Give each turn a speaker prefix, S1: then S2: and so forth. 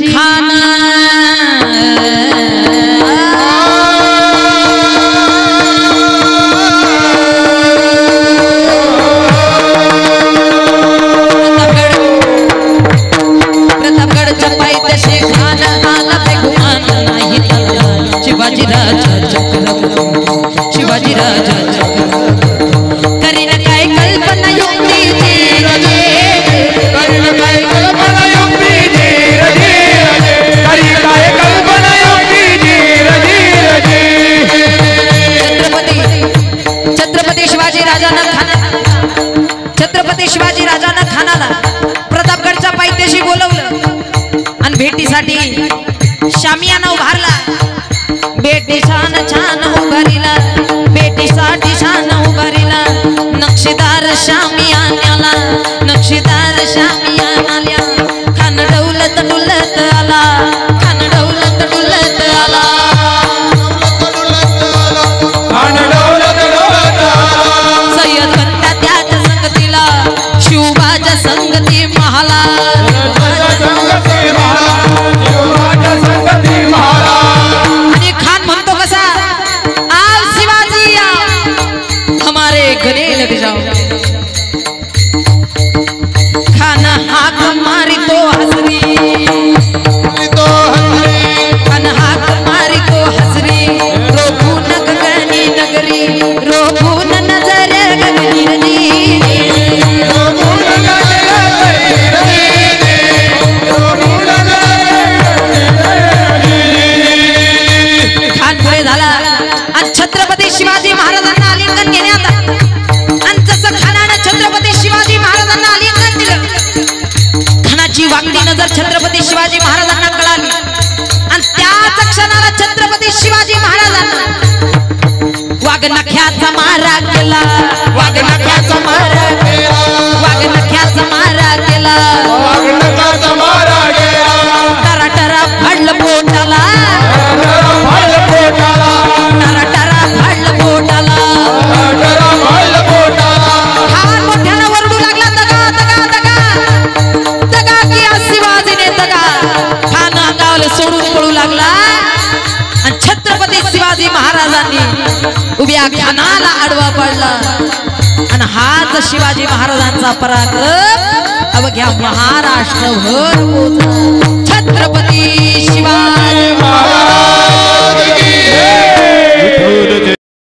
S1: खाना प्रतापगडच्या पायथ्याशी खाना आला बेगुमान नाही त्याला शिवाजी राजा चक्रवर्ती शिवाजी राजा चक्रवर्ती करीन काय कल्पना युक्ती धीर करीन काय कल्पना युक्ती धीर करीन काय कल्पना युक्ती धीर छत्रपती शिवाजी राजानं खानाला प्रतापगडच्या पायथ्याशी बोलवलं आणि भेटीसाठी शामियाना उभारला बेटी छान छान उभारीला बेटीसाठी छान उभारीला नक्षीदार शामियानाला नक्षीदार शामियानाला खान डौलत डुलत आला खान डौलत डुलत आला खान डौलत डुलत आला सय्यद बंदा त्याच संगतीला शिवबाच्या संगती महाला खाना हाक मारी तो हसरी खाना हाक मारी तो हसरी रोबून गगनी नगरी रोबून नजर गगनी रजी खान पुढे झाला आणि छत्रपती शिवाजी महाराजांना आलिंगन घेण्यात वाकडी नजर छत्रपती शिवाजी महाराजांना कळाली आणि त्याच क्षणाला छत्रपती शिवाजी महाराजांना वाघनख्याचा मारा केला वाघनख्याचा मारा केला वाघनख्याचा मारा केला वाघनख्याचा मारा केला टरा टरा फाडलं पोटाला फाडलं पोटाला टरा टरा फाडलं पोटाला टरा फाडलं पोटाला खान मोठ्यानं वरडू लागला दगा दगा दगा दगा शिवाजीने दगा खान अंगावले सोडून पळू लागला आणि छत्रपती शिवाजी महाराजांनी उभ्या खानाला आडवा पडला आणि हाच शिवाजी महाराजांचा पराक्रम अवघ्या महाराष्ट्रभर पोचला छत्रपती शिवाजी महाराज की जय।